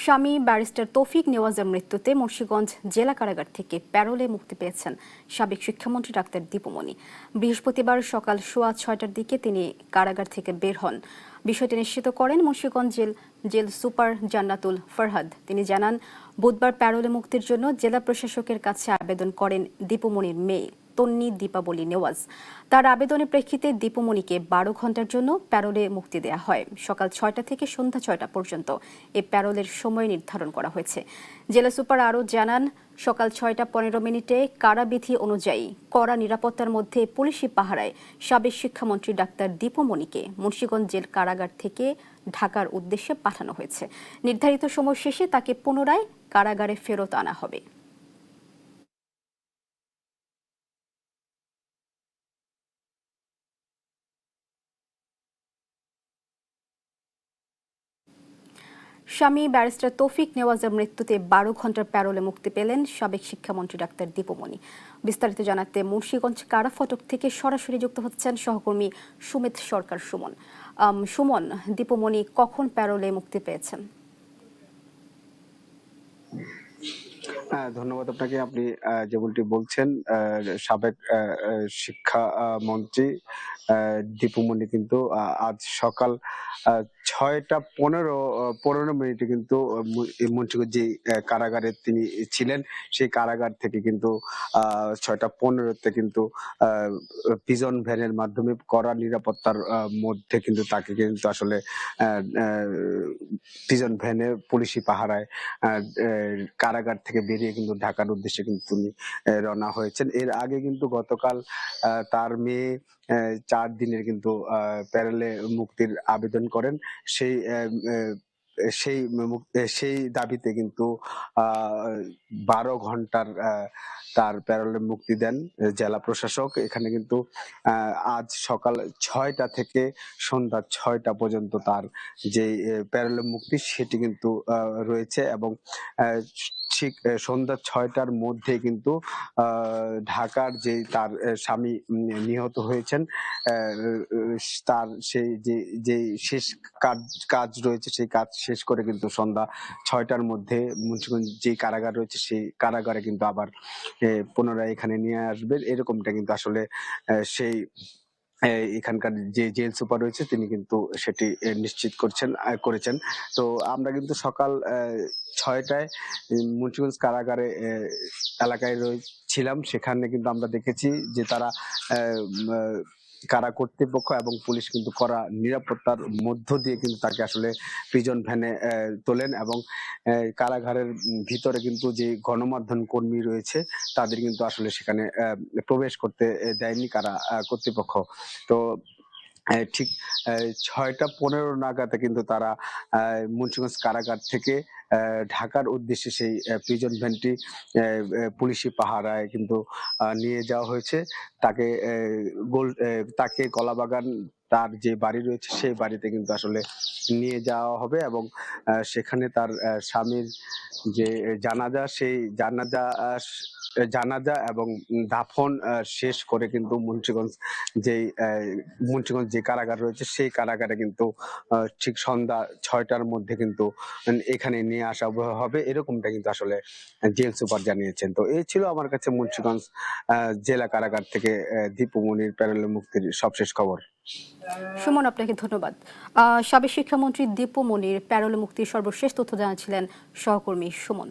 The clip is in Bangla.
স্বামী ব্যারিস্টার তৌফিক নেওয়াজের মৃত্যুতে মুন্সিগঞ্জ জেলা কারাগার থেকে প্যারোলে মুক্তি পেয়েছেন সাবেক শিক্ষামন্ত্রী ডাক্তার দীপুমণি। বৃহস্পতিবার সকাল 6:15টার দিকে তিনি কারাগার থেকে বের হন। বিষয়টি নিশ্চিত করেন মুন্সিগঞ্জ জেল সুপার জান্নাতুল ফরহাদ। তিনি জানান, বুধবার প্যারোলে মুক্তির জন্য জেলা প্রশাসকের কাছে আবেদন করেন দীপুমণির মেয়ে তন্নি দীপাবলি নেওয়াজ। তার আবেদনের প্রেক্ষিতে দীপুমণিকে 12 ঘন্টার জন্য প্যারোলে মুক্তি দেওয়া হয়। সকাল 6টা থেকে সন্ধ্যা 6টা পর্যন্ত এই প্যারোলের সময় নির্ধারণ করা হয়েছে। জেলা সুপার আরও জানান, সকাল 6:15 কারাবিধি অনুযায়ী কড়া নিরাপত্তার মধ্যে পুলিশি পাহারায় সাবেক শিক্ষামন্ত্রী ডাক্তার দীপুমণিকে মুন্সিগঞ্জ জেল কারাগার থেকে ঢাকার উদ্দেশ্যে পাঠানো হয়েছে। নির্ধারিত সময় শেষে তাকে পুনরায় কারাগারে ফেরত আনা হবে। স্বামী ব্যারিস্টার তৌফিক নেওয়াজের মৃত্যুতে 12 ঘন্টার প্যারোলে মুক্তি পেলেন সাবেক শিক্ষামন্ত্রী ডাক্তার দীপুমণি। বিস্তারিত জানাতে মুন্সিগঞ্জ কারা ফটক থেকে সরাসরি যুক্ত হচ্ছেন সহকর্মী সুমিত সরকার সুমন। সুমন, দীপুমণি কখন প্যারোলে মুক্তি পেয়েছেন? ধন্যবাদ আপনাকে। আপনি যেমনটি বলছেন, সাবেক শিক্ষা মন্ত্রী দীপুমণি কিন্তু আজ সকাল 6:15 কিন্তু মুন্সিগঞ্জ যে কারাগারে তিনি ছিলেন, সেই কারাগার থেকে কিন্তু 6:15 কিন্তু প্রিজন ভ্যানের মাধ্যমে কড়া নিরাপত্তার মধ্যে কিন্তু তাকে কিন্তু আসলে প্রিজন ভ্যানে পুলিশি পাহারায় কারাগার থেকে বেরিয়ে কিন্তু ঢাকার উদ্দেশ্যে কিন্তু তিনি রওনা হয়েছেন। এর আগে কিন্তু গতকাল তার মেয়ে 4 দিনের কিন্তু প্যারোলে মুক্তির আবেদন করেন। সেই সেই সেই দাবিতে কিন্তু 12 ঘন্টার তার প্যারোলে মুক্তি দেন জেলা প্রশাসক। এখানে কিন্তু আজ সকাল 6টা থেকে সন্ধ্যা 6টা পর্যন্ত তার যে প্যারোলে মুক্তি সেটি কিন্তু রয়েছে এবং ঠিক সন্ধ্যা 6টার মধ্যে কিন্তু ঢাকার যে তার স্বামী নিহত হয়েছেন, তার সেই যে শেষ কাজ রয়েছে, সেই কাজ শেষ করে কিন্তু সন্ধ্যা 6টার মধ্যে মুন্সিগঞ্জ যে কারাগার রয়েছে সেই কারাগারে কিন্তু আবার পুনরায় এখানে নিয়ে আসবেন, এরকমটা কিন্তু আসলে সেই এখানকার যে জেল সুপার রয়েছে তিনি কিন্তু সেটি নিশ্চিত করেছেন। তো আমরা কিন্তু সকাল 6টায় মুন্সিগঞ্জ কারাগারে এলাকায় ছিলাম। সেখানে কিন্তু আমরা দেখেছি যে তারা কারা কর্তৃপক্ষ এবং পুলিশ কিন্তু কড়া নিরাপত্তার মধ্য দিয়ে কিন্তু তাকে আসলে প্রিজন ভ্যানে তোলেন এবং কারাগারের ভিতরে কিন্তু যে গণমাধ্যম কর্মী রয়েছে তাদের কিন্তু আসলে সেখানে প্রবেশ করতে দেয়নি কারা কর্তৃপক্ষ। তো ঠিক 6:15 নাগাদে কিন্তু তারা মুন্সিগঞ্জ কারাগার থেকে ঢাকার উদ্দেশ্যে সেই প্রিজন ভ্যানটি পুলিশি পাহারায় কিন্তু নিয়ে যাওয়া হয়েছে। তাকে তাকে কলাবাগান তার যে বাড়ি রয়েছে সেই বাড়িতে কিন্তু আসলে নিয়ে যাওয়া হবে এবং সেখানে তার স্বামীর যে জানাজা, সেই জানাজা এবং দাফন শেষ করে কিন্তু মুন্সিগঞ্জ যে কারাগার রয়েছে সেই কারাগারে কিন্তু ঠিক সন্ধ্যা 6টার মধ্যে কিন্তু এখানে নিয়ে আসা হবে, এরকমটা কিন্তু আসলে জেল সুপার জানিয়েছেন। তো এই ছিল আমার কাছে মুন্সিগঞ্জ জেলা কারাগার থেকে দীপুমণির প্যারোলে মুক্তির সবশেষ খবর। সুমন, আপনাকে ধন্যবাদ। সাবেক শিক্ষামন্ত্রী দীপুমণির প্যারোলে মুক্তির সর্বশেষ তথ্য জানাচ্ছিলেন সহকর্মী সুমন।